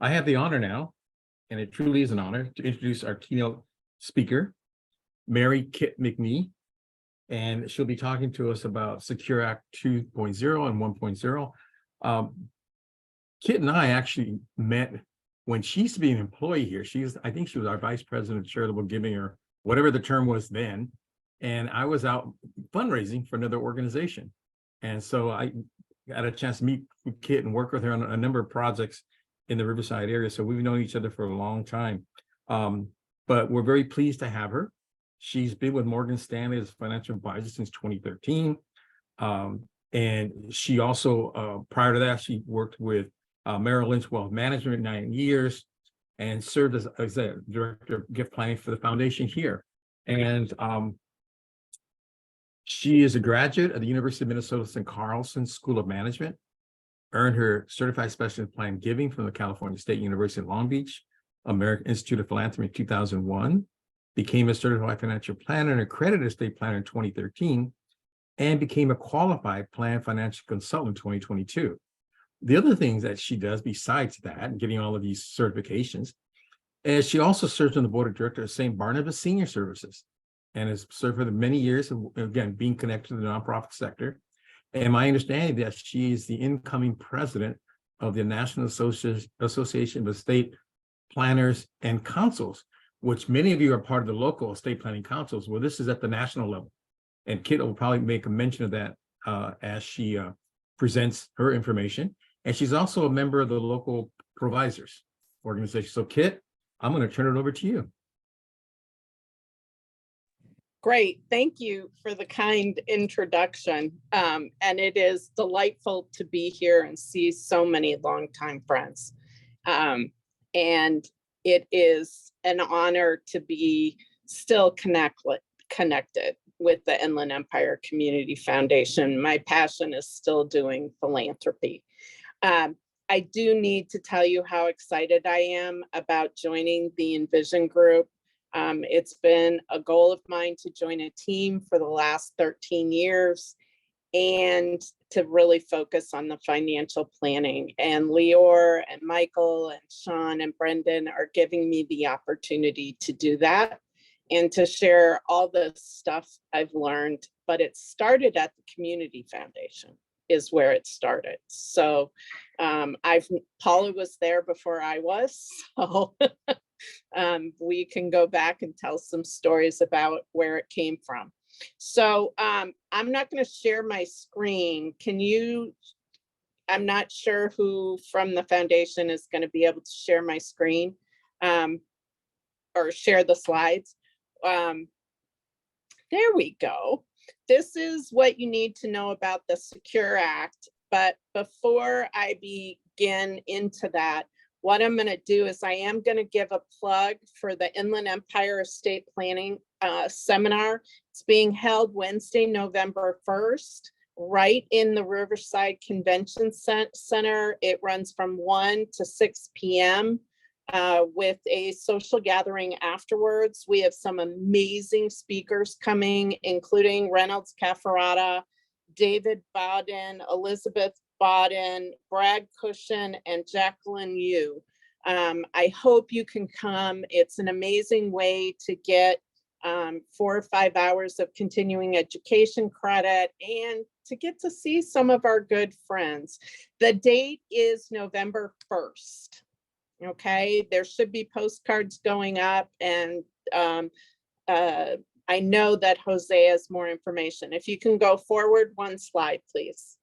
I have the honor now, and it truly is an honor, to introduce our keynote speaker, Mary Kit McNee, and she'll be talking to us about Secure Act 2.0 and 1.0. Kit and I actually met when she used to be an employee here. I think she was our vice president of charitable giving, or whatever the term was then. And I was out fundraising for another organization. And so I got a chance to meet with Kit and work with her on a number of projects in the Riverside area. So we've known each other for a long time. But we're very pleased to have her. She's been with Morgan Stanley as financial advisor since 2013. And she also, prior to that, she worked with Merrill Lynch Wealth Management 9 years and served as a director of gift planning for the foundation here. And she is a graduate of the University of Minnesota St. Carlson School of Management, earned her Certified Specialist in Planned Giving from the California State University in Long Beach, American Institute of Philanthropy in 2001, became a certified financial planner and accredited estate planner in 2013, and became a qualified plan financial consultant in 2022. The other things that she does besides that, and getting all of these certifications, is she also serves on the board of directors of St. Barnabas Senior Services, and has served for many years, again, being connected to the nonprofit sector. And my understanding that she is the incoming president of the National Association of Estate Planners and Councils, which many of you are part of the local estate planning councils. Well, this is at the national level. And Kit will probably make a mention of that as she presents her information. And she's also a member of the local provisors organization. So Kit, I'm going to turn it over to you. Great. Thank you for the kind introduction. And it is delightful to be here and see so many longtime friends. And it is an honor to be still connected with the Inland Empire Community Foundation. My passion is still doing philanthropy. I do need to tell you how excited I am about joining the Envision Group. It's been a goal of mine to join a team for the last 13 years and to really focus on the financial planning. And Lior and Michael and Sean and Brendan are giving me the opportunity to do that and to share all the stuff I've learned. But it started at the Community Foundation is where it started. So Paula was there before I was, so we can go back and tell some stories about where it came from. So I'm not going to share my screen. I'm not sure who from the foundation is going to be able to share my screen or share the slides. There we go. This is what you need to know about the Secure Act. But before I begin into that, what I'm going to do is I am going to give a plug for the Inland Empire Estate Planning Seminar. It's being held Wednesday, November 1st, right in the Riverside Convention Center. It runs from 1 to 6 p.m. With a social gathering afterwards. We have some amazing speakers coming, including Reynolds Cafferata, David Bowden, Elizabeth Bowden, Brad Cushion, and Jacqueline Yu. I hope you can come. It's an amazing way to get 4 or 5 hours of continuing education credit and to get to see some of our good friends. The date is November 1st. Okay, there should be postcards going up, and I know that Jose has more information. If you can go forward one slide, please.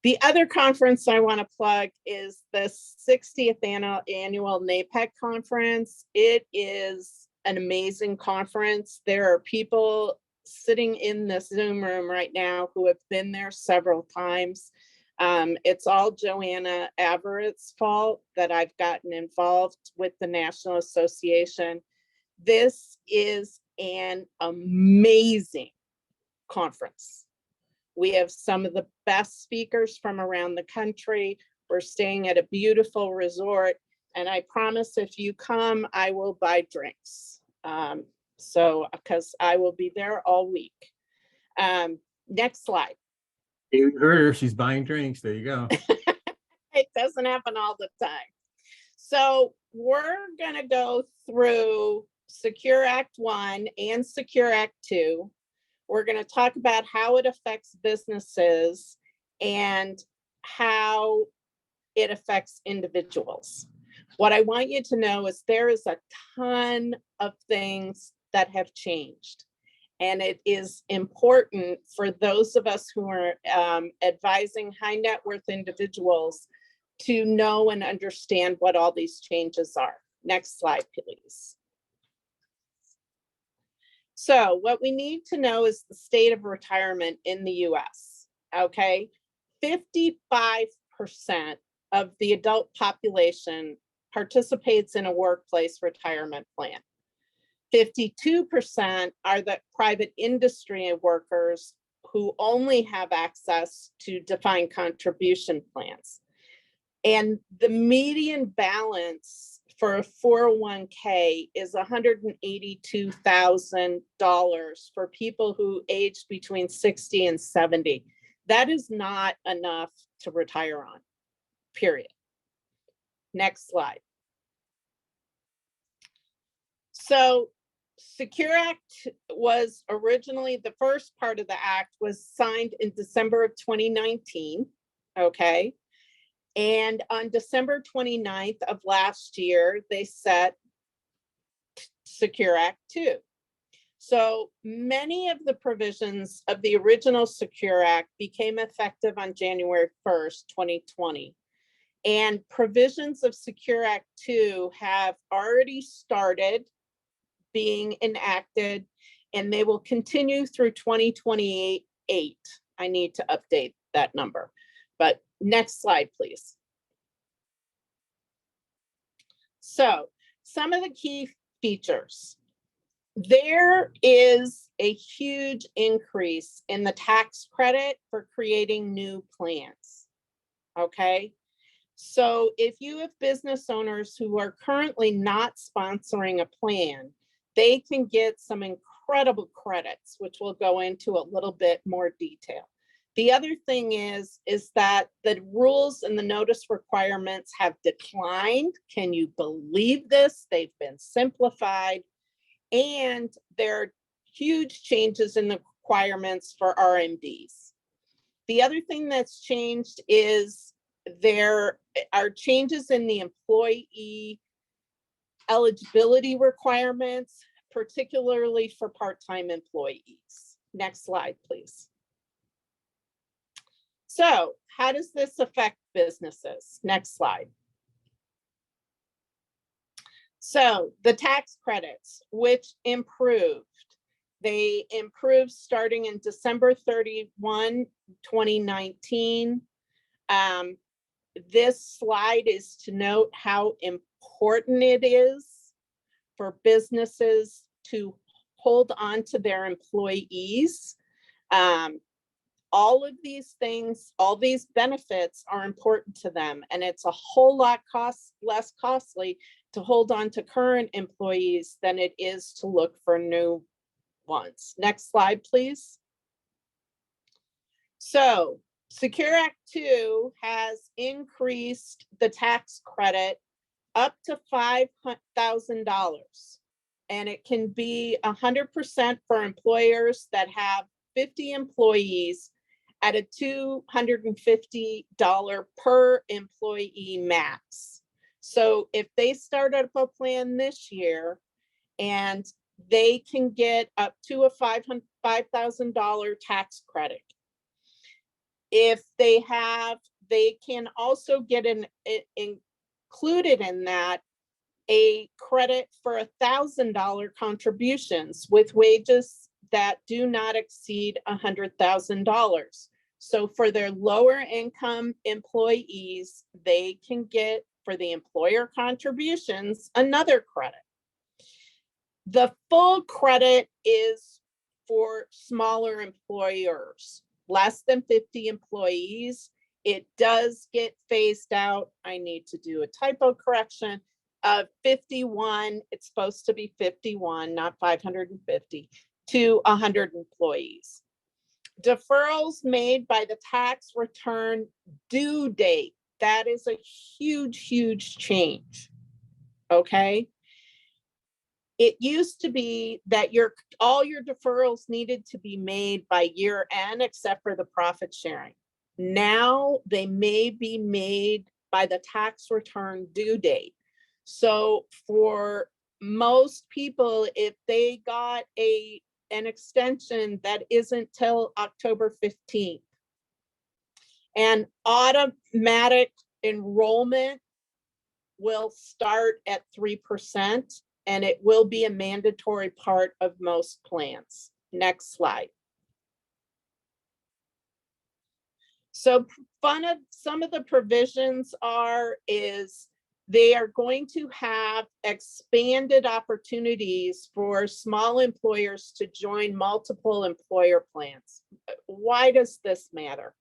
The other conference I want to plug is the 60th annual NAPEC conference. It is an amazing conference. There are people sitting in the Zoom room right now who have been there several times. It's all Joanna Averett's fault that I've gotten involved with the National Association. This is an amazing conference. We have some of the best speakers from around the country. We're staying at a beautiful resort, and I promise if you come, I will buy drinks. Because I will be there all week. Next slide. You heard her, she's buying drinks. There you go. It doesn't happen all the time. So we're going to go through Secure Act 1 and Secure Act 2. We're going to talk about how it affects businesses and how it affects individuals. What I want you to know is there is a ton of things that have changed. And it is important for those of us who are advising high net worth individuals to know and understand what all these changes are. Next slide, please. So what we need to know is the state of retirement in the US, okay? 55% of the adult population participates in a workplace retirement plan. 52% are the private industry workers who only have access to defined contribution plans. And the median balance for a 401k is $182,000 for people who age between 60 and 70. That is not enough to retire on, period. Next slide. So Secure Act was originally, the first part of the act was signed in December of 2019, okay? And on December 29th of last year, they set Secure Act 2. So many of the provisions of the original Secure Act became effective on January 1st, 2020. And provisions of Secure Act 2 have already started being enacted, and they will continue through 2028. I need to update that number, but next slide, please. So some of the key features. There is a huge increase in the tax credit for creating new plans, okay? So if you have business owners who are currently not sponsoring a plan, they can get some incredible credits, which we'll go into a little bit more detail. The other thing is that the rules and the notice requirements have declined. Can you believe this? They've been simplified, and there are huge changes in the requirements for RMDs. The other thing that's changed is there are changes in the employee eligibility requirements, particularly for part-time employees. Next slide, please. So how does this affect businesses? Next slide. So the tax credits, which improved, they improved starting in December 31, 2019. This slide is to note how important it is for businesses to hold on to their employees. All of these things, all these benefits are important to them, and it's a whole lot less costly to hold on to current employees than it is to look for new ones. Next slide, please. So Secure Act 2 has increased the tax credit up to $5,000, and it can be 100% for employers that have 50 employees at a $250 per employee max. So if they start up a plan this year, and they can get up to a $5,000 tax credit. If they have, they can also get included in that a credit for $1,000 contributions with wages that do not exceed $100,000. So for their lower income employees, they can get, for the employer contributions, another credit. The full credit is for smaller employers, less than 50 employees. It does get phased out. I need to do a typo correction of 51. It's supposed to be 51, not 550, to 100 employees. Deferrals made by the tax return due date. That is a huge, huge change. Okay. It used to be that all your deferrals needed to be made by year end, except for the profit sharing. Now they may be made by the tax return due date. So for most people, if they got an extension that isn't till October 15th, and automatic enrollment will start at 3%, and it will be a mandatory part of most plans. Next slide. So some of the provisions is they are going to have expanded opportunities for small employers to join multiple employer plans. Why does this matter?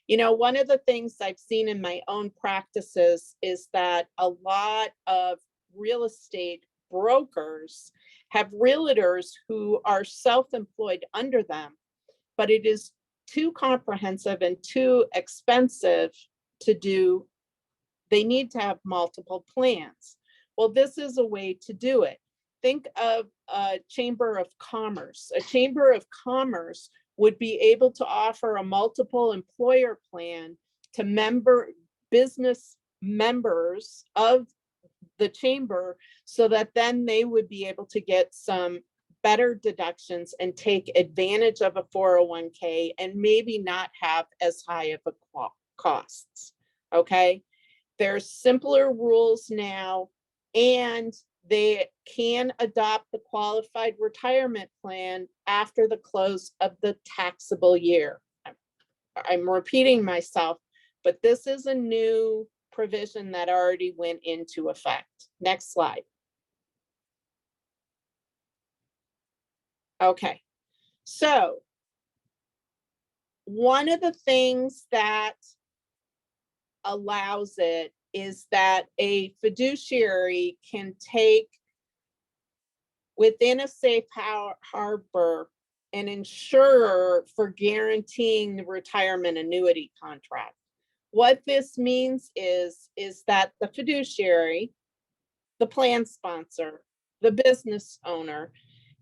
You know, one of the things I've seen in my own practices is that a lot of real estate brokers have realtors who are self-employed under them, but it is too comprehensive and too expensive to do. They need to have multiple plans. Well, this is a way to do it. Think of a chamber of commerce. A chamber of commerce would be able to offer a multiple employer plan to business members of the chamber, so that then they would be able to get some better deductions and take advantage of a 401k and maybe not have as high of a costs. Okay, there's simpler rules now, and they can adopt the qualified retirement plan after the close of the taxable year. I'm repeating myself, but this is a new provision that already went into effect. Next slide. Okay, so one of the things that allows it is that a fiduciary can take within a safe harbor an insurer for guaranteeing the retirement annuity contract. What this means is that the fiduciary, the plan sponsor, the business owner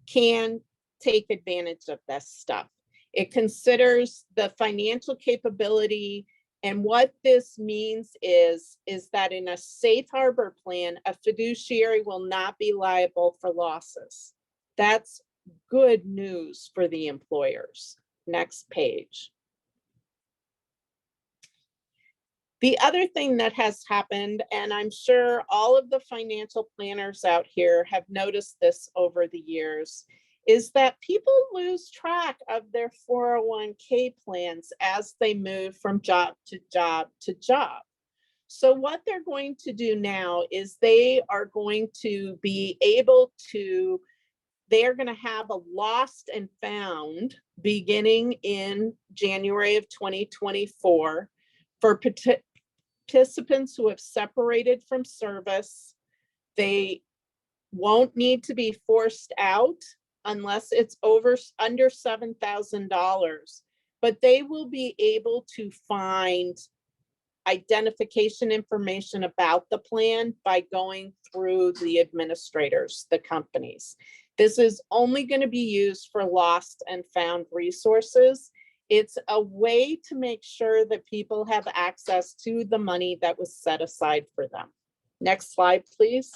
can take advantage of this stuff. It considers the financial capability, and what this means is that in a safe harbor plan, a fiduciary will not be liable for losses. That's good news for the employers. Next page. The other thing that has happened, and I'm sure all of the financial planners out here have noticed this over the years, is that people lose track of their 401k plans as they move from job to job to job. So what they're going to do now is they are going to have a lost and found beginning in January of 2024 for participants who have separated from service. They won't need to be forced out unless it's under $7,000, but they will be able to find identification information about the plan by going through the administrators, the companies. This is only going to be used for lost and found resources. It's a way to make sure that people have access to the money that was set aside for them. Next slide, please.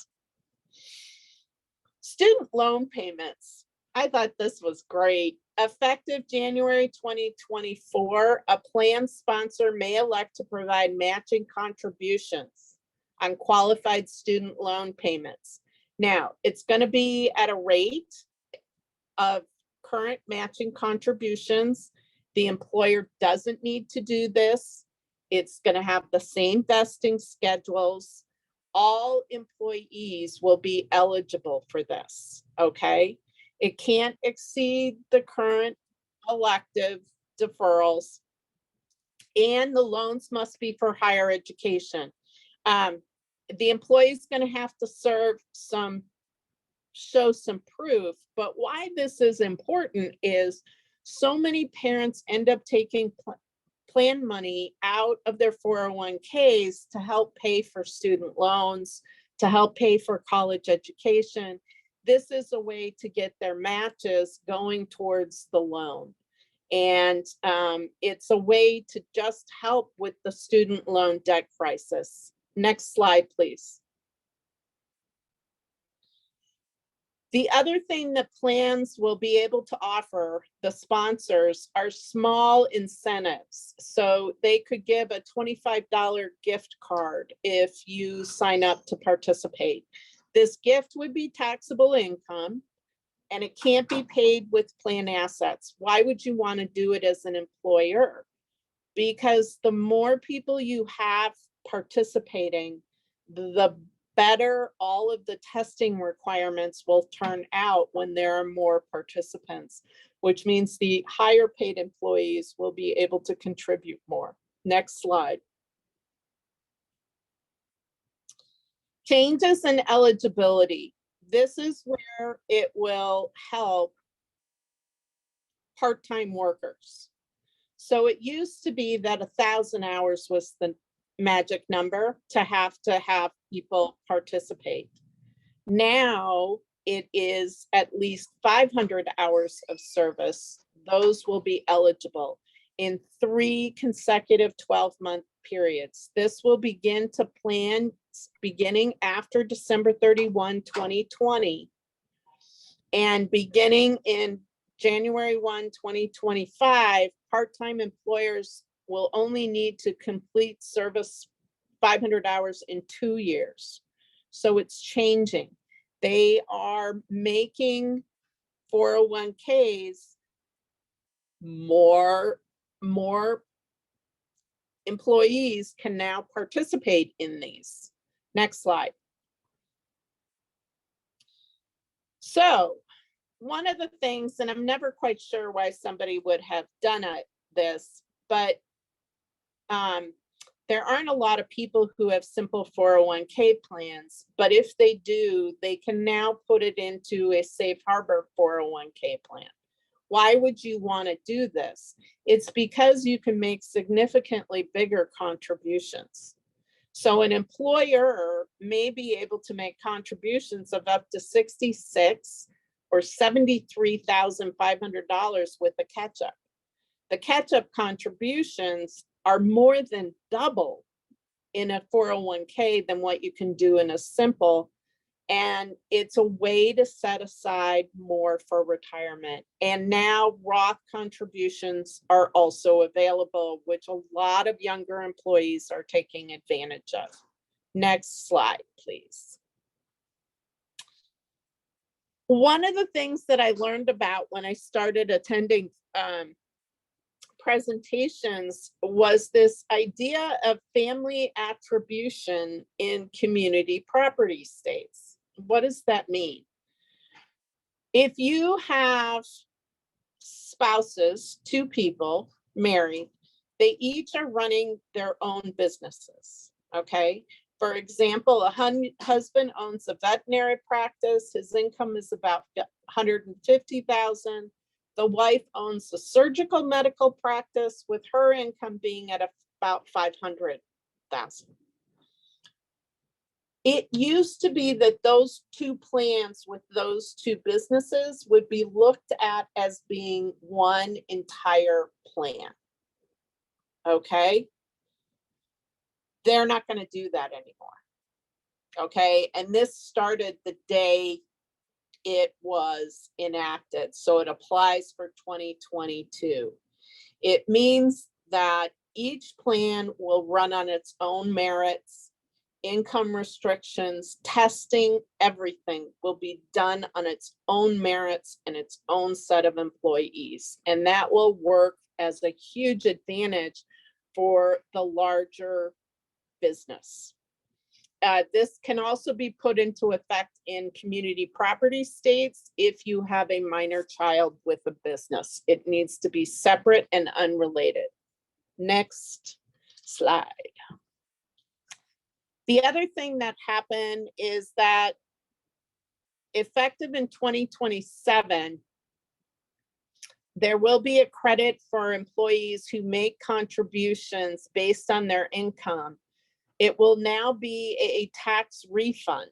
Student loan payments. I thought this was great. Effective January 2024, a plan sponsor may elect to provide matching contributions on qualified student loan payments. Now, it's going to be at a rate of current matching contributions. The employer doesn't need to do this. It's going to have the same vesting schedules. All employees will be eligible for this, okay? It can't exceed the current elective deferrals, and the loans must be for higher education. The employee is going to have to show some proof, but why this is important is So many parents end up taking plan money out of their 401ks to help pay for student loans, to help pay for college education. This is a way to get their matches going towards the loan. And it's a way to just help with the student loan debt crisis. Next slide, please. The other thing that plans will be able to offer the sponsors are small incentives. So they could give a $25 gift card if you sign up to participate. This gift would be taxable income, and it can't be paid with plan assets. Why would you want to do it as an employer? Because the more people you have participating, the better all of the testing requirements will turn out when there are more participants, which means the higher paid employees will be able to contribute more. Next slide. Changes in eligibility. This is where it will help part-time workers. So it used to be that 1,000 hours was the magic number to have people participate. Now it is at least 500 hours of service. Those will be eligible in 3 consecutive 12-month periods. This will begin to plan beginning after December 31, 2020, and beginning in January 1, 2025, part-time employers will only need to complete service 500 hours in 2 years. So it's changing. They are making 401ks more employees can now participate in these. Next slide. So one of the things, and I'm never quite sure why somebody would have done this, but there aren't a lot of people who have simple 401k plans, but if they do, they can now put it into a safe harbor 401k plan. Why would you want to do this? It's because you can make significantly bigger contributions. So an employer may be able to make contributions of up to $66,000 or $73,500 with a catch-up. The catch-up contributions are more than double in a 401k than what you can do in a simple. And it's a way to set aside more for retirement. And now Roth contributions are also available, which a lot of younger employees are taking advantage of. Next slide, please. One of the things that I learned about when I started attending presentations was this idea of family attribution in community property states. What does that mean? If you have spouses, 2 people married, they each are running their own businesses, okay? For example, a husband owns a veterinary practice. His income is about $150,000. The wife owns a surgical medical practice, with her income being at about $500,000. It used to be that those 2 plans with those 2 businesses would be looked at as being one entire plan. Okay? They're not going to do that anymore. Okay? And this started the day it was enacted. So it applies for 2022. It means that each plan will run on its own merits. Income restrictions, testing, everything will be done on its own merits and its own set of employees. And that will work as a huge advantage for the larger business. This can also be put into effect in community property states if you have a minor child with a business. It needs to be separate and unrelated. Next slide. The other thing that happened is that effective in 2027, There will be a credit for employees who make contributions based on their income. It will now be a tax refund.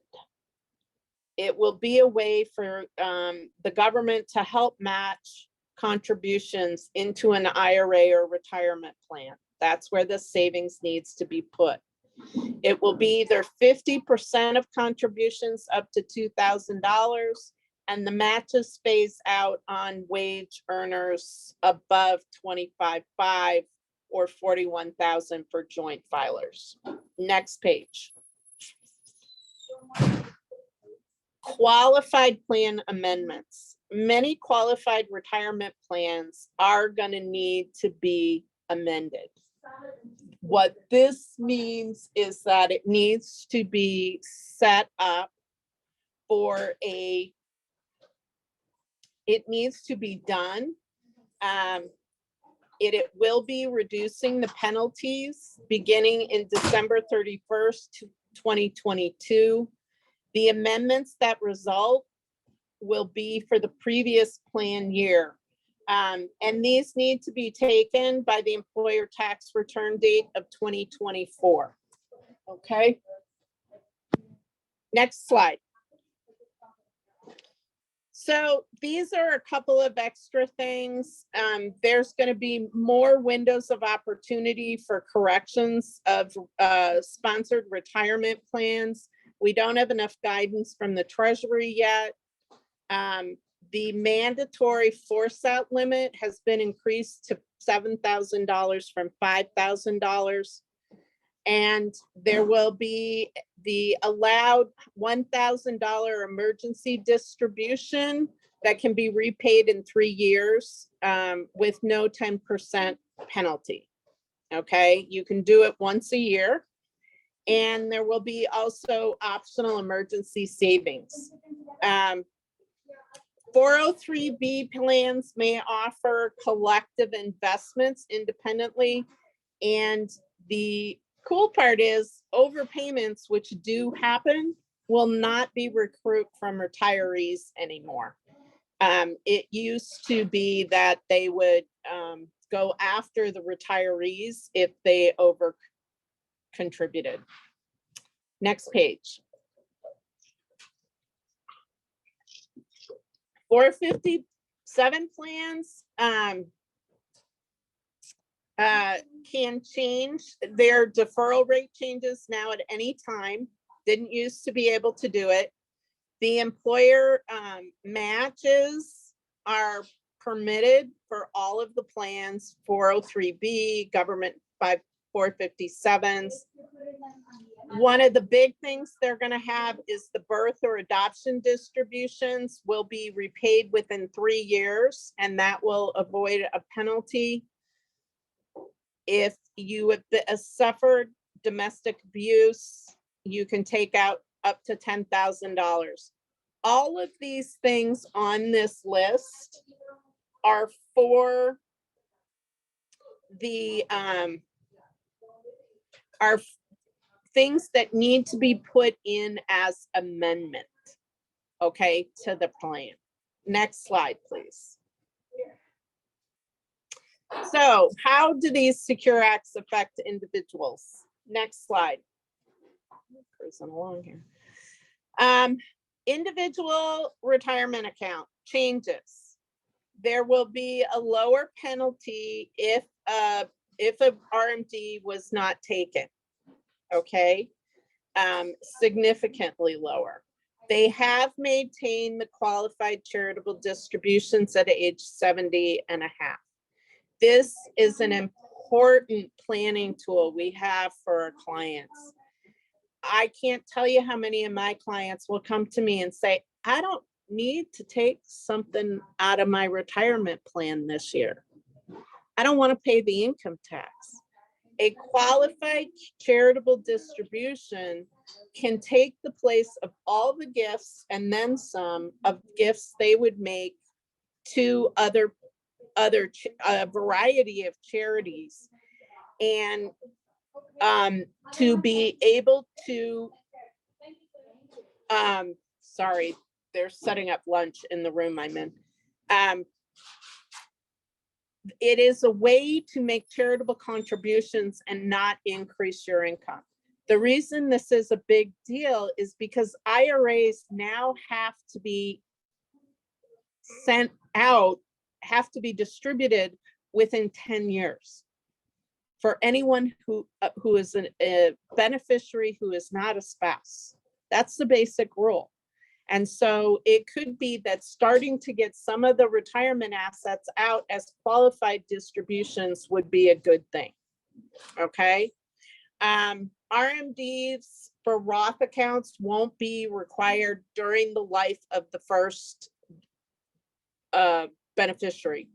It will be a way for the government to help match contributions into an IRA or retirement plan. That's where the savings needs to be put. It will be either 50% of contributions up to $2,000, and the matches phase out on wage earners above 25.5 or 41,000 for joint filers. Next page. Qualified plan amendments. Many qualified retirement plans are going to need to be amended. What this means is that it needs to be set up for it needs to be done. It will be reducing the penalties beginning in December 31st, 2022. The amendments that result will be for the previous plan year. And these need to be taken by the employer tax return date of 2024. Okay. Next slide. So these are a couple of extra things. There's going to be more windows of opportunity for corrections of sponsored retirement plans. We don't have enough guidance from the Treasury yet. The mandatory force out limit has been increased to $7,000 from $5,000. And there will be the allowed $1,000 emergency distribution that can be repaid in 3 years with no 10% penalty. Okay, you can do it once a year. And there will be also optional emergency savings. 403B plans may offer collective investments independently. And the cool part is overpayments, which do happen, will not be recouped from retirees anymore. It used to be that they would go after the retirees if they over contributed. Next page. 457 plans can change their deferral rate changes now at any time. Didn't used to be able to do it. The employer matches are permitted for all of the plans, 403B, government 457s. One of the big things they're going to have is the birth or adoption distributions will be repaid within 3 years, and that will avoid a penalty. If you have suffered domestic abuse, you can take out up to $10,000. All of these things on this list are for the are things that need to be put in as amendment, okay, to the plan. Next slide, please. So how do these Secure Acts affect individuals? Next slide. Cruising along here. Individual retirement account changes. There will be a lower penalty if a RMD was not taken. Okay, significantly lower. They have maintained the qualified charitable distributions at age 70 and a half. This is an important planning tool we have for our clients. I can't tell you how many of my clients will come to me and say, I don't need to take something out of my retirement plan this year. I don't want to pay the income tax. A qualified charitable distribution can take the place of all the gifts and then some of gifts they would make to a variety of charities, and to be able to sorry, they're setting up lunch in the room I'm in. it is a way to make charitable contributions and not increase your income. The reason this is a big deal is because IRAs now have to be sent out, have to be distributed within 10 years for anyone who is a beneficiary who is not a spouse. That's the basic rule. And so it could be that starting to get some of the retirement assets out as qualified distributions would be a good thing. Okay. RMDs for Roth accounts won't be required during the life of the first beneficiary.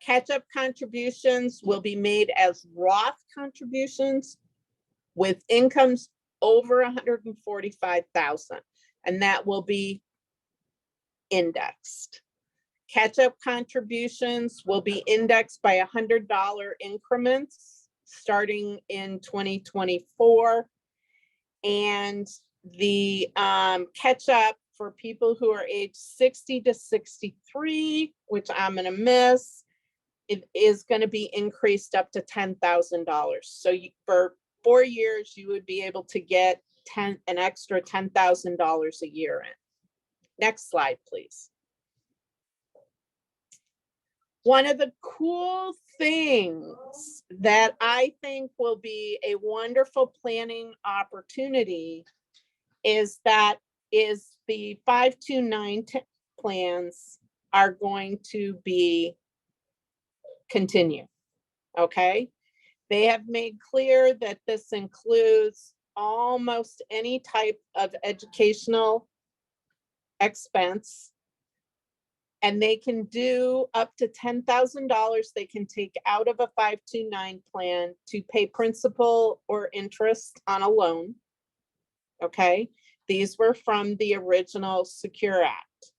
Catch-up contributions will be made as Roth contributions with incomes over 145,000, and that will be indexed. Catch-up contributions will be indexed by $100 increments starting in 2024. And the catch-up for people who are age 60 to 63, which I'm going to miss, it is going to be increased up to $10,000. So for 4 years, you would be able to get an extra $10,000 a year in. Next slide, please. One of the cool things that I think will be a wonderful planning opportunity is the 529 plans are going to be continue. Okay. They have made clear that this includes almost any type of educational expense, and they can do up to $10,000 they can take out of a 529 plan to pay principal or interest on a loan. Okay. These were from the original Secure Act.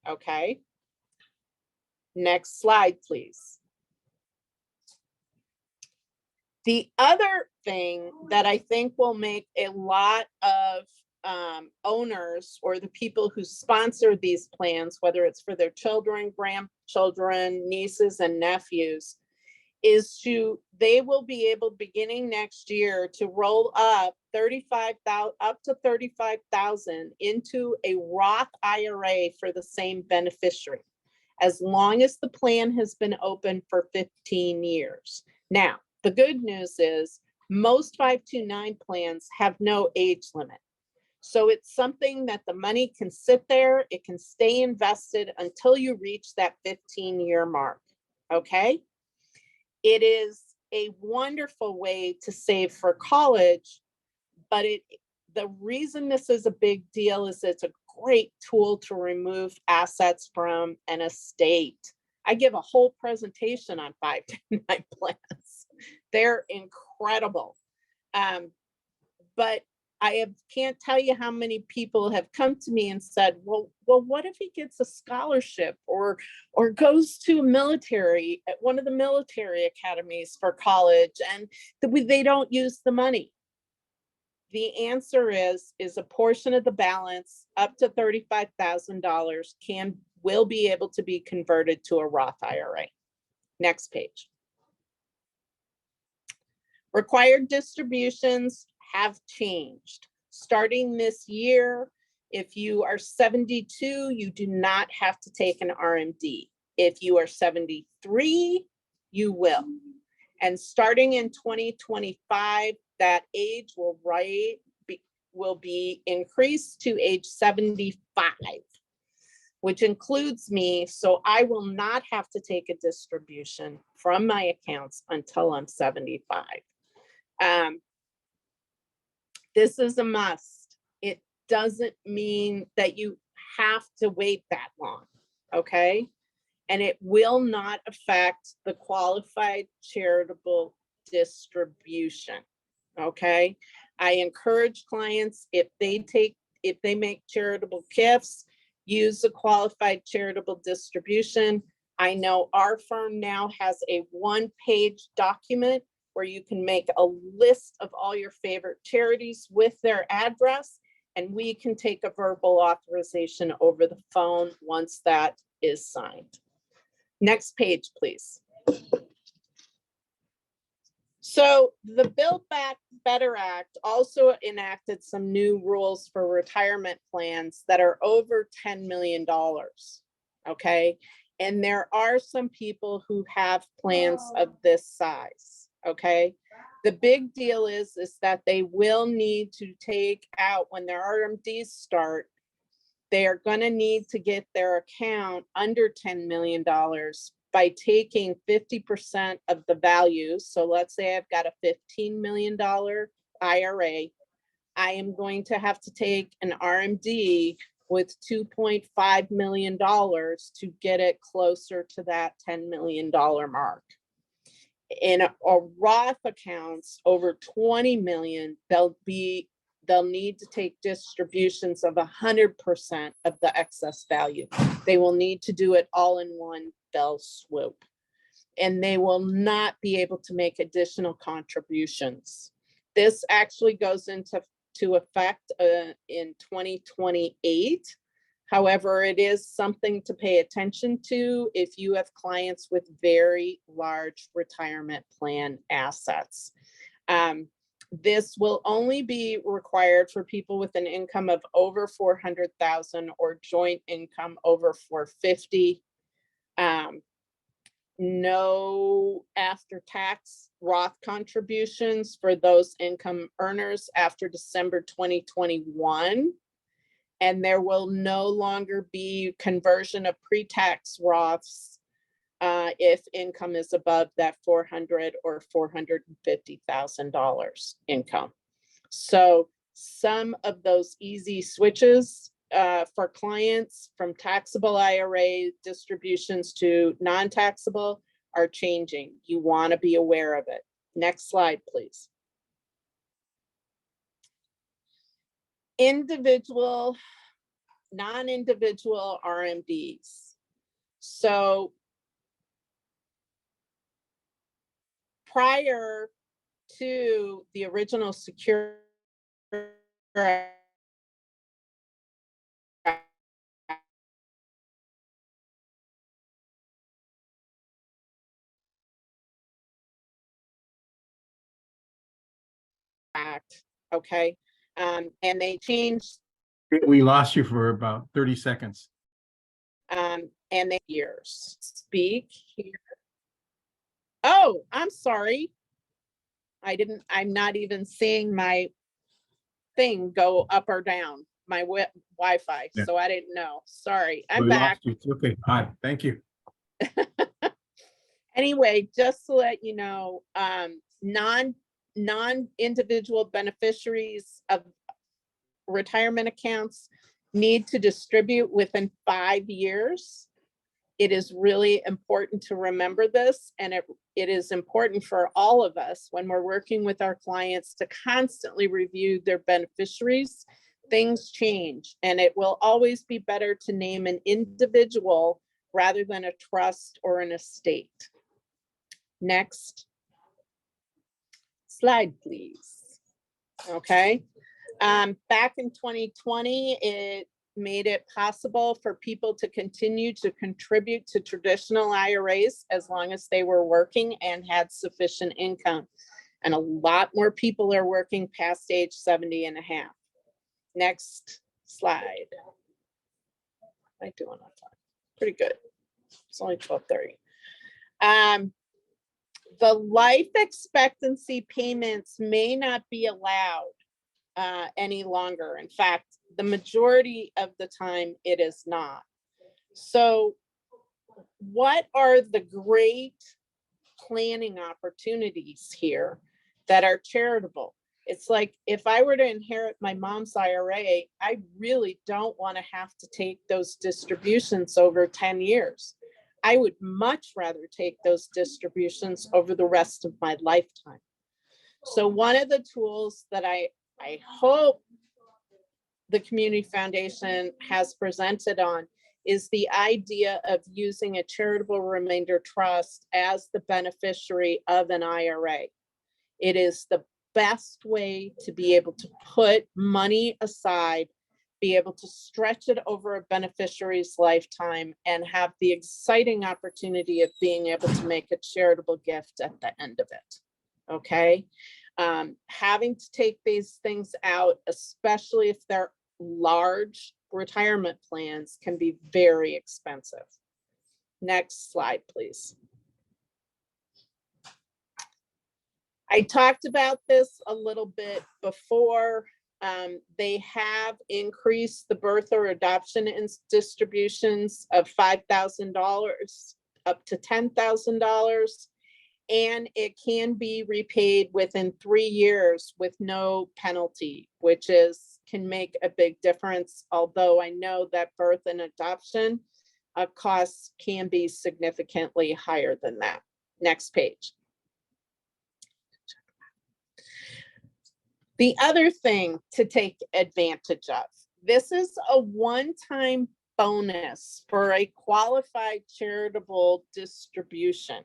Okay. Next slide, please. The other thing that I think will make a lot of owners or the people who sponsor these plans, whether it's for their children, grandchildren, nieces, and nephews, is they will be able, beginning next year, to roll up up to 35,000 into a Roth IRA for the same beneficiary, as long as the plan has been open for 15 years. Now, the good news is most 529 plans have no age limit. So it's something that the money can sit there, it can stay invested until you reach that 15-year mark. Okay? It is a wonderful way to save for college, but the reason this is a big deal is it's a great tool to remove assets from an estate. I give a whole presentation on 529 plans. They're incredible. But can't tell you how many people have come to me and said, well, what if he gets a scholarship or goes to one of the military academies for college, and they don't use the money? The answer is a portion of the balance up to $35,000 will be able to be converted to a Roth IRA. Next page. Required distributions have changed. Starting this year, if you are 72, you do not have to take an RMD. If you are 73, you will. And starting in 2025, that age will be increased to age 75, which includes me. So I will not have to take a distribution from my accounts until I'm 75. This is a must. It doesn't mean that you have to wait that long, okay? And it will not affect the qualified charitable distribution, okay? I encourage clients, if they make charitable gifts, use a qualified charitable distribution. I know our firm now has a one-page document where you can make a list of all your favorite charities with their address, and we can take a verbal authorization over the phone once that is signed. Next page, please. So the Build Back Better Act also enacted some new rules for retirement plans that are over $10 million, okay? And there are some people who have plans of this size, okay? The big deal is that they will need to take out, when their RMDs start, they are gonna need to get their account under $10 million by taking 50% of the value. So let's say I've got a $15 million IRA. I am going to have to take an RMD with $2.5 million to get it closer to that $10 million mark. In a Roth accounts over 20 million, they'll need to take distributions of 100% of the excess value. They will need to do it all in one fell swoop. And they will not be able to make additional contributions. This actually goes into effect in 2028. However, it is something to pay attention to if you have clients with very large retirement plan assets. This will only be required for people with an income of over 400,000 or joint income over 450. No after-tax Roth contributions for those income earners after December 2021. And there will no longer be conversion of pre-tax Roths if income is above that $400,000 or $450,000 income. So some of those easy switches for clients from taxable IRA distributions to non-taxable are changing. You want to be aware of it. Next slide, please. Individual, non-individual RMDs. So prior to the original Secure Act, okay, and they changed. We lost you for about 30 seconds. And they years speak here. Oh, I'm sorry. I'm not even seeing my thing go up or down, my Wi-Fi. Yeah. So I didn't know. Sorry, I'm We back. lost you. Okay, hi, thank you. Anyway, just to let you know, non-individual beneficiaries of retirement accounts need to distribute within 5 years. It is really important to remember this, and it is important for all of us when we're working with our clients to constantly review their beneficiaries. Things change, and it will always be better to name an individual rather than a trust or an estate. Next slide, please. Okay. Back in 2020, it made it possible for people to continue to contribute to traditional IRAs as long as they were working and had sufficient income. And a lot more people are working past age 70 and a half. Next slide. What am I doing on time? Pretty good. It's only 12:30. The life expectancy payments may not be allowed any longer. In fact, the majority of the time it is not. So what are the great planning opportunities here that are charitable? It's like, if I were to inherit my mom's IRA, I really don't want to have to take those distributions over 10 years. I would much rather take those distributions over the rest of my lifetime. So one of the tools that I hope the Community Foundation has presented on is the idea of using a charitable remainder trust as the beneficiary of an IRA. It is the best way to be able to put money aside be able to stretch it over a beneficiary's lifetime, and have the exciting opportunity of being able to make a charitable gift at the end of it. Okay. Having to take these things out, especially if they're large retirement plans, can be very expensive. Next slide, please. I talked about this a little bit before. They have increased the birth or adoption distributions of $5,000 up to $10,000, and it can be repaid within 3 years with no penalty, which can make a big difference. Although I know that birth and adoption costs can be significantly higher than that. Next page. The other thing to take advantage of, this is a one-time bonus for a qualified charitable distribution.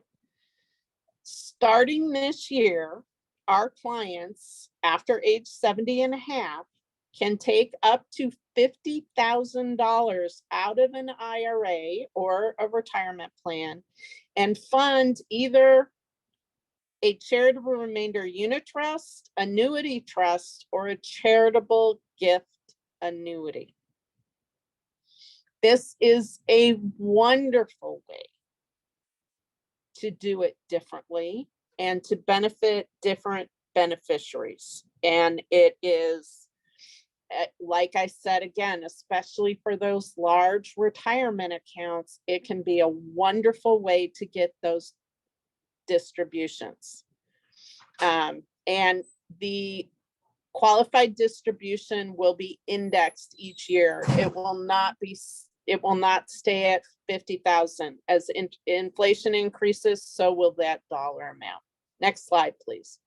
Starting this year, our clients after age 70 and a half can take up to $50,000 out of an IRA or a retirement plan and fund either a charitable remainder unit trust, annuity trust, or a charitable gift annuity. This is a wonderful way to do it differently and to benefit different beneficiaries. And it is, like I said again, especially for those large retirement accounts, it can be a wonderful way to get those distributions. And the qualified distribution will be indexed each year. It will not stay at 50,000. As inflation increases, so will that dollar amount. Next slide, please.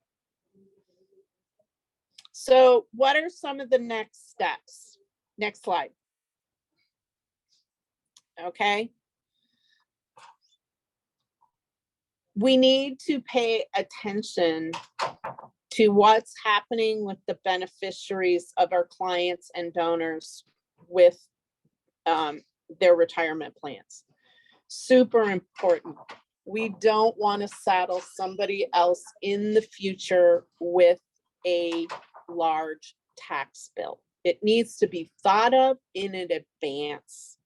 So what are some of the next steps? Next slide. Okay. We need to pay attention to what's happening with the beneficiaries of our clients and donors with their retirement plans. Super important. We don't want to saddle somebody else in the future with a large tax bill. It needs to be thought of in advance.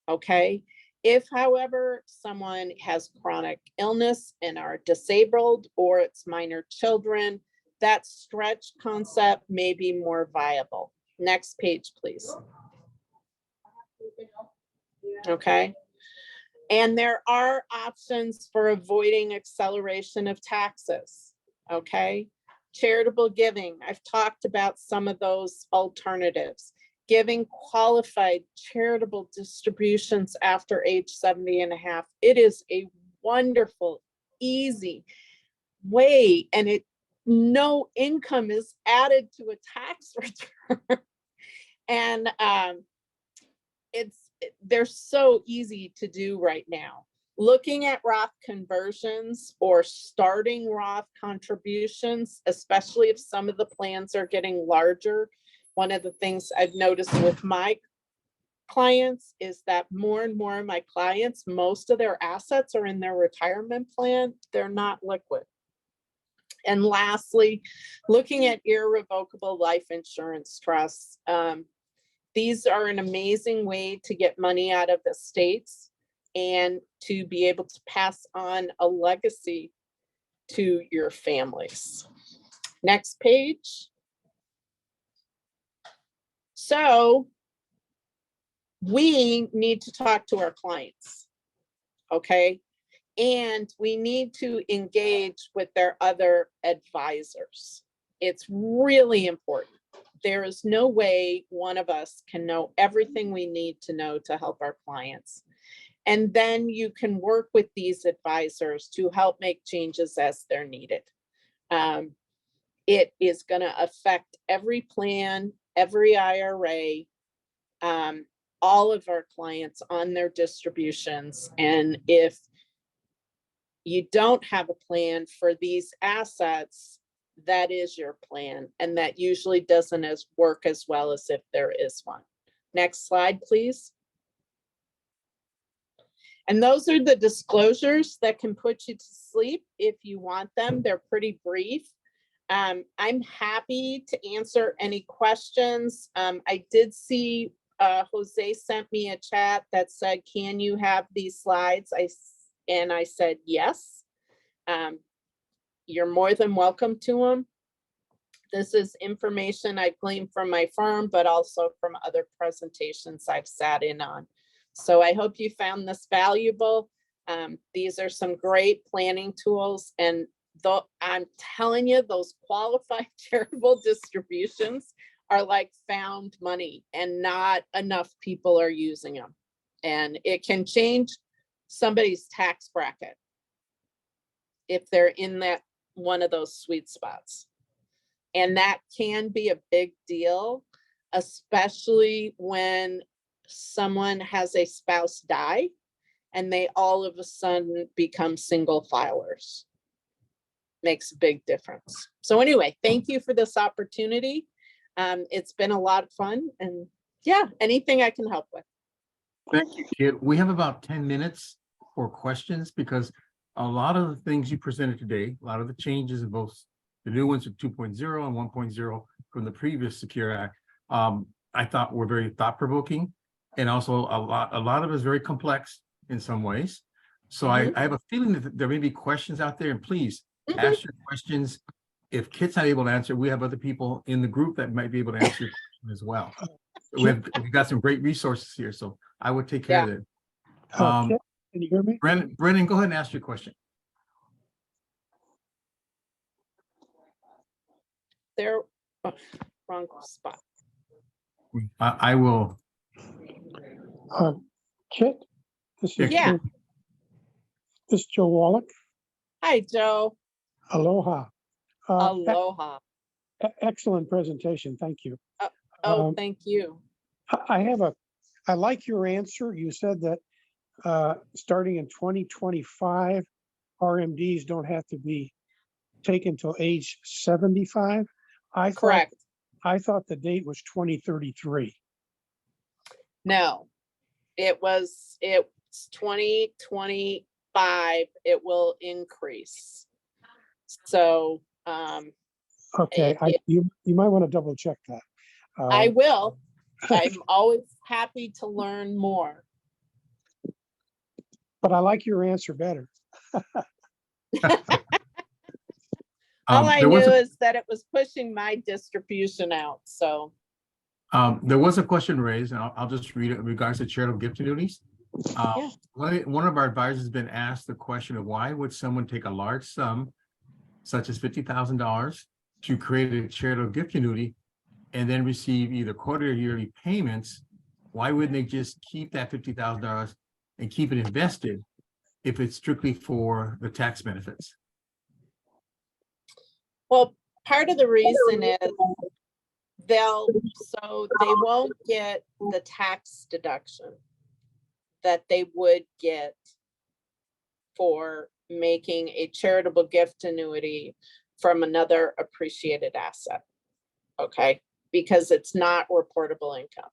Okay. If, however, someone has chronic illness and are disabled, or it's minor children, that stretch concept may be more viable. Next page, please. Okay. And there are options for avoiding acceleration of taxes. Okay. Charitable giving. I've talked about some of those alternatives. Giving qualified charitable distributions after age 70 and a half. It is a wonderful, easy way, and no income is added to a tax return. And they're so easy to do right now. Looking at Roth conversions or starting Roth contributions, especially if some of the plans are getting larger. One of the things I've noticed with my clients is that more and more of my clients, most of their assets are in their retirement plan. They're not liquid. And lastly, looking at irrevocable life insurance trusts. These are an amazing way to get money out of estates and to be able to pass on a legacy to your families. Next page. So we need to talk to our clients, okay? And we need to engage with their other advisors. It's really important. There is no way one of us can know everything we need to know to help our clients. And then you can work with these advisors to help make changes as they're needed. It is going to affect every plan, every IRA, all of our clients on their distributions. And if you don't have a plan for these assets, that is your plan. And that usually doesn't work as well as if there is one. Next slide, please. And those are the disclosures that can put you to sleep if you want them. They're pretty brief. I'm happy to answer any questions. I did see Jose sent me a chat that said, can you have these slides? And I said, yes. You're more than welcome to them. This is information I gleaned from my firm, but also from other presentations I've sat in on. So I hope you found this valuable. These are some great planning tools, and though I'm telling you, those qualified charitable distributions are like found money, and not enough people are using them. And it can change somebody's tax bracket if they're in that one of those sweet spots. And that can be a big deal, especially when someone has a spouse die and they all of a sudden become single filers. Makes a big difference. So anyway, thank you for this opportunity. It's been a lot of fun, and yeah, anything I can help with. Thank you, Kit. We have about 10 minutes for questions, because a lot of the things you presented today, a lot of the changes in both the new ones with 2.0 and 1.0 from the previous Secure Act, I thought were very thought-provoking, and also a lot of it is very complex in some ways. So I have a feeling that there may be questions out there, and please ask your questions. If Kit's not able to answer, we have other people in the group that might be able to answer your question as well. We've got some great resources here, so I would take care of it. Kit, can you hear me? Brennan, go ahead and ask your question. There, wrong spot. I will. Kit, this is Yeah. this is Joe Wallach. Hi, Joe. Aloha. Aloha. Excellent presentation. Thank you. Oh, thank you. I like your answer. You said that starting in 2025, RMDs don't have to be taken till age 75. Correct. I thought the date was 2033. No, it's 2025. It will increase. So Okay, you might want to double check that. I will. I'm always happy to learn more. But I like your answer better. All I knew is that it was pushing my distribution out. So there was a question raised, and I'll just read it in regards to charitable gift annuities. Yeah. One of our advisors has been asked the question of why would someone take a large sum, such as $50,000, to create a charitable gift annuity and then receive either quarterly or yearly payments? Why wouldn't they just keep that $50,000 and keep it invested if it's strictly for the tax benefits? Well, part of the reason is they won't get the tax deduction that they would get for making a charitable gift annuity from another appreciated asset. Okay, because it's not reportable income.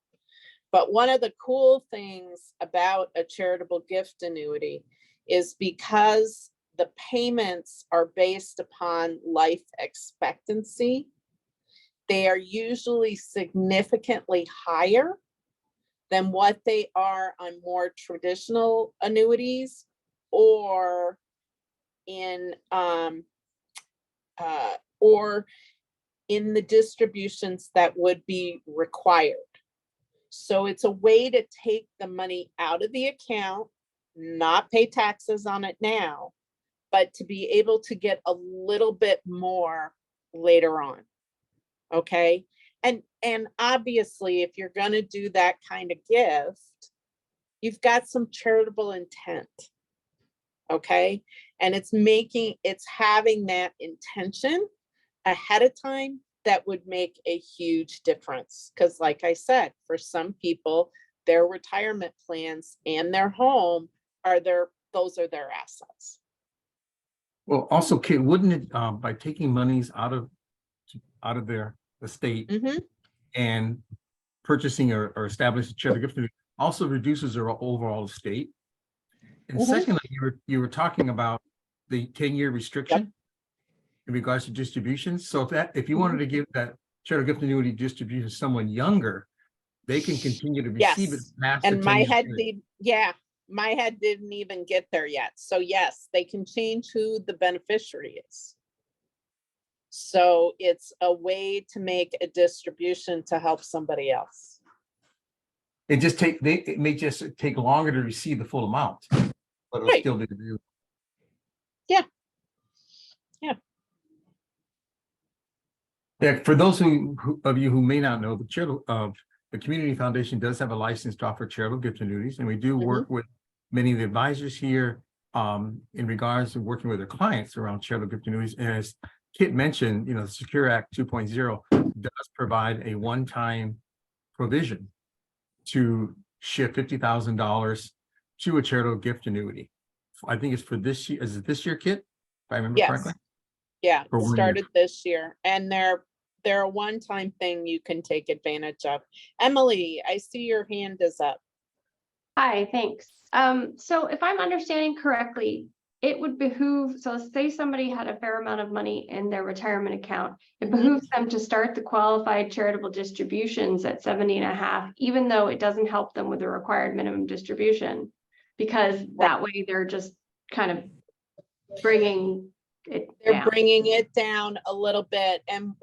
But one of the cool things about a charitable gift annuity is because the payments are based upon life expectancy, they are usually significantly higher than what they are on more traditional annuities or in the distributions that would be required. So it's a way to take the money out of the account, not pay taxes on it now, but to be able to get a little bit more later on. Okay. And obviously, if you're going to do that kind of gift, you've got some charitable intent. Okay. And it's having that intention ahead of time that would make a huge difference. Because like I said, for some people, their retirement plans and their home those are their assets. Well, also, Kit, wouldn't it, by taking monies out of their estate and purchasing or establishing a charitable gift annuity also reduces their overall estate. And secondly, you were talking about the 10-year restriction in regards to distributions. So if you wanted to give that charitable gift annuity distribution to someone younger, they can continue to receive it Yes. past the And my 10-year head period. my head didn't even get there yet. So yes, they can change who the beneficiary is. So it's a way to make a distribution to help somebody else. It may just take longer to receive the full amount, but it'll Right. still be available. Yeah, for those of you who may not know, the Community Foundation does have a license to offer charitable gift annuities, and we do work with many of the advisors here in regards to working with their clients around charitable gift annuities. And as Kit mentioned, the Secure Act 2.0 does provide a one-time provision to shift $50,000 to a charitable gift annuity. I think it's for this year. Is it this year, Kit? If I remember correctly? Yeah, For it 1 year. started this year, and they're a one-time thing you can take advantage of. Emily, I see your hand is up. Hi, thanks. So if I'm understanding correctly, it would behoove, so say somebody had a fair amount of money in their retirement account, it behooves them to start the qualified charitable distributions at 70.5, even though it doesn't help them with the required minimum distribution, because that way they're just kind of bringing it They're down. bringing it down a little bit, and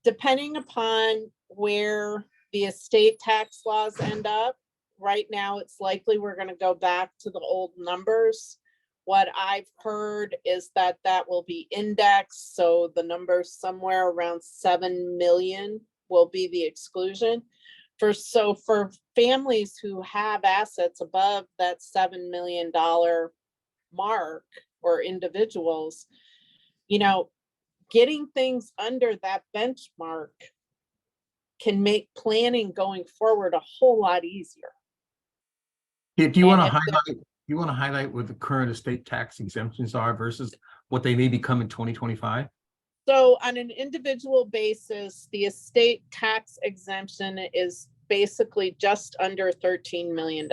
depending upon where the estate tax laws end up, right now it's likely we're going to go back to the old numbers. What I've heard is that will be indexed, so the number somewhere around 7 million will be the exclusion. For families who have assets above that $7 million mark, or individuals, getting things under that benchmark can make planning going forward a whole lot easier. Do you want to highlight what the current estate tax exemptions are versus what they may become in 2025? So on an individual basis, the estate tax exemption is basically just under $13 million.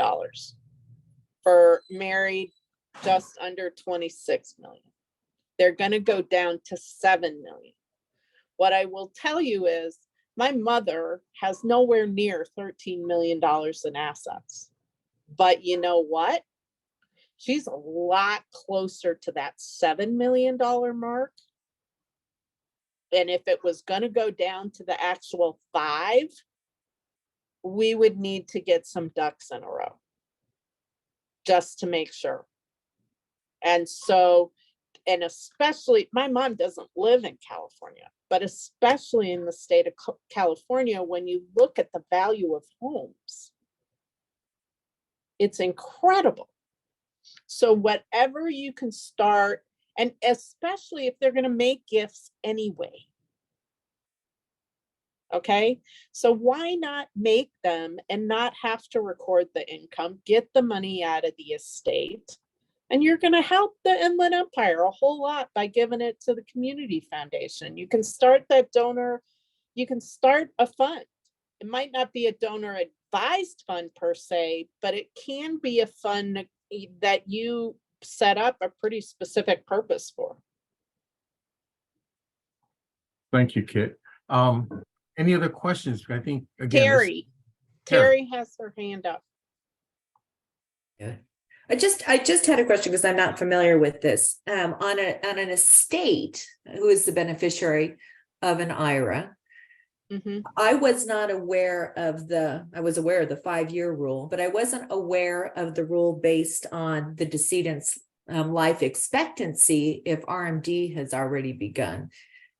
For married, just under 26 million. They're going to go down to 7 million. What I will tell you is my mother has nowhere near $13 million in assets. But you know what? She's a lot closer to that $7 million mark. And if it was going to go down to the actual 5, we would need to get some ducks in a row just to make sure. And so, and especially, my mom doesn't live in California, but especially in the state of California, when you look at the value of homes, it's incredible. So whatever you can start, and especially if they're going to make gifts anyway. Okay, so why not make them and not have to record the income, get the money out of the estate? And you're going to help the Inland Empire a whole lot by giving it to the Community Foundation. You can start that donor, you can start a fund. It might not be a donor advised fund per se, but it can be a fund that you set up a pretty specific purpose for. Thank you, Kit. Any other questions? I think again, Terry has her hand up. Yeah. I just had a question because I'm not familiar with this. On an estate, who is the beneficiary of an IRA? I was not aware of I was aware of the 5-year rule, but I wasn't aware of the rule based on the decedent's life expectancy if RMD has already begun.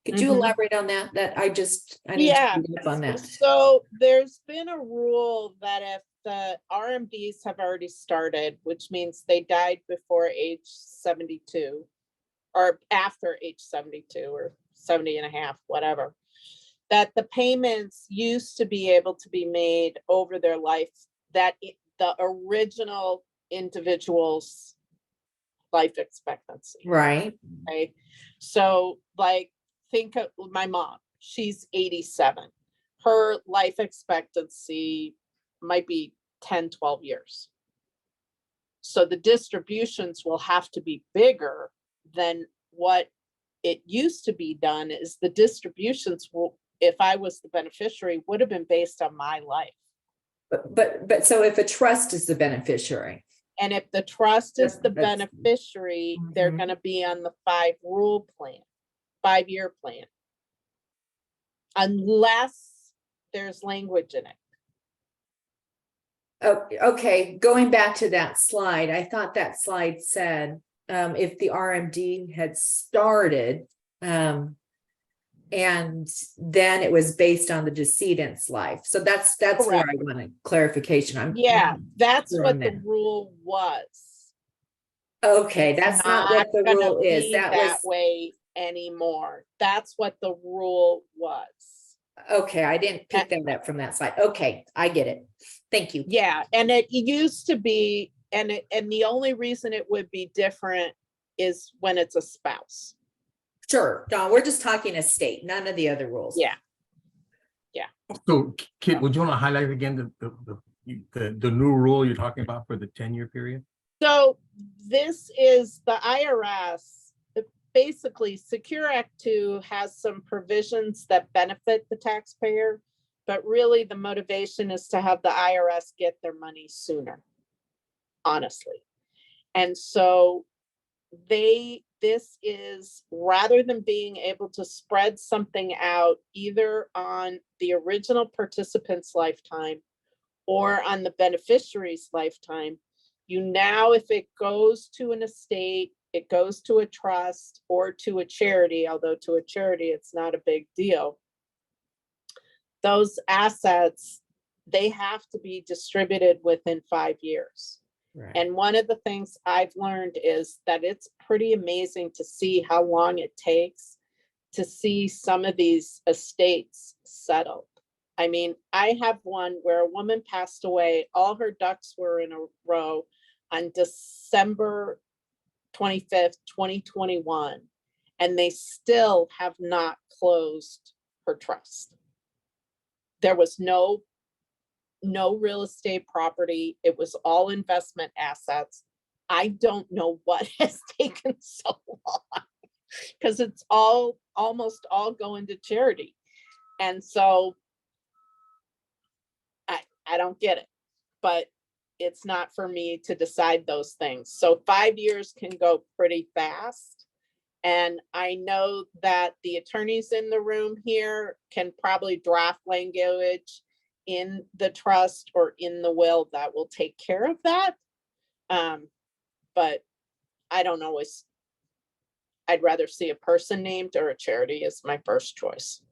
Could you elaborate on that? I need to read up on that. So there's been a rule that if the RMDs have already started, which means they died before age 72 or after age 72 or 70 and a half, whatever, that the payments used to be able to be made over their life, that the original individual's life expectancy. Right. Okay. So like, think of my mom, she's 87. her life expectancy might be 10, 12 years. So the distributions will have to be bigger than what it used to be done. Is the distributions will, if I was the beneficiary, would have been based on my life. But so if a trust is the beneficiary, And if the trust is the That's- beneficiary, they're Mhm. gonna be on the 5-rule plan, 5-year plan. Unless there's language in it. oh, okay, going back to that slide, I thought that slide said, if the RMD had started, and then it was based on the decedent's life. So that's where I wanted clarification. I'm Yeah, that's clear what on the that. rule was. Okay, It's that's not what the gonna rule is. be That that was, way anymore. That's what the rule was. okay, I didn't pick that up from that slide. Okay, I get it. Thank you. Yeah, and it used to be, and the only reason it would be different is when it's a spouse. Sure, Don, we're just talking estate, none of the other rules. Yeah. So Kit, would you want to highlight again the new rule you're talking about for the 10-year period? So this is the IRS. Basically, Secure Act 2 has some provisions that benefit the taxpayer, but really the motivation is to have the IRS get their money sooner, honestly. And so this is, rather than being able to spread something out either on the original participant's lifetime or on the beneficiary's lifetime, you now, if it goes to an estate, it goes to a trust or to a charity, although to a charity, it's not a big deal. Those assets, they have to be distributed within 5 years. Right. And one of the things I've learned is that it's pretty amazing to see how long it takes to see some of these estates settled. I mean, I have one where a woman passed away, all her ducks were in a row on December 25th, 2021, and they still have not closed her trust. There was no real estate property. It was all investment assets. I don't know what has taken so long because it's almost all going to charity. And so I don't get it, but it's not for me to decide those things. So 5 years can go pretty fast. And I know that the attorneys in the room here can probably draft language in the trust or in the will that will take care of that. But I don't always, I'd rather see a person named or a charity is my first choice.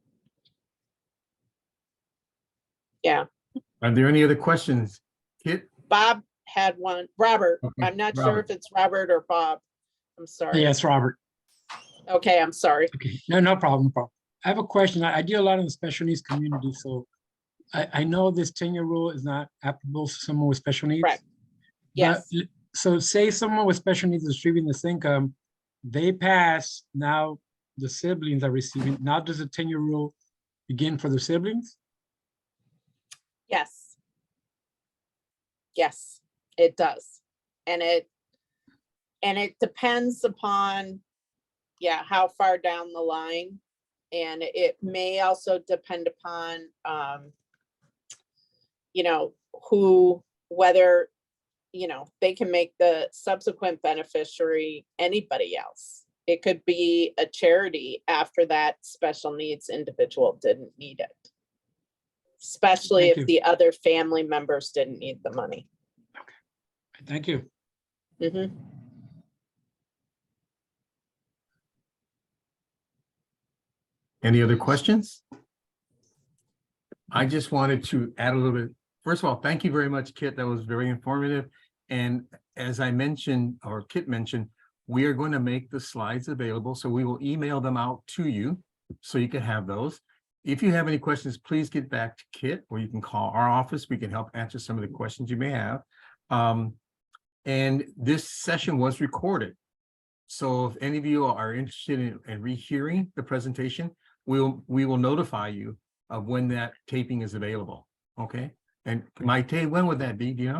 Yeah. Are there any other questions? Kit? Bob had one. Robert, Okay, I'm not sure Robert. if it's Robert or Bob. I'm sorry. Yes, Robert. Okay, I'm sorry. Okay, no problem, no problem. I have a question. I deal a lot in the special needs community, so I know this 10-year rule is not applicable to someone with special needs. Correct. Yes. But so say someone with special needs is receiving this income, they pass, now the siblings are receiving, now does the 10-year rule begin for the siblings? Yes. Yes, it does. And it depends upon, yeah, how far down the line. And it may also depend upon, you know, whether, you know, they can make the subsequent beneficiary anybody else. It could be a charity after that special needs individual didn't need it. Especially Thank if you. the other family members didn't need the money. Thank you. Mhm. Any other questions? I just wanted to add a little bit. First of all, thank you very much, Kit. That was very informative. And as I mentioned, or Kit mentioned, we are going to make the slides available. So we will email them out to you so you can have those. If you have any questions, please get back to Kit, or you can call our office. We can help answer some of the questions you may have. And this session was recorded. So if any of you are interested in rehearing the presentation, we will notify you of when that taping is available, okay? And Maite, when would that be, do you know?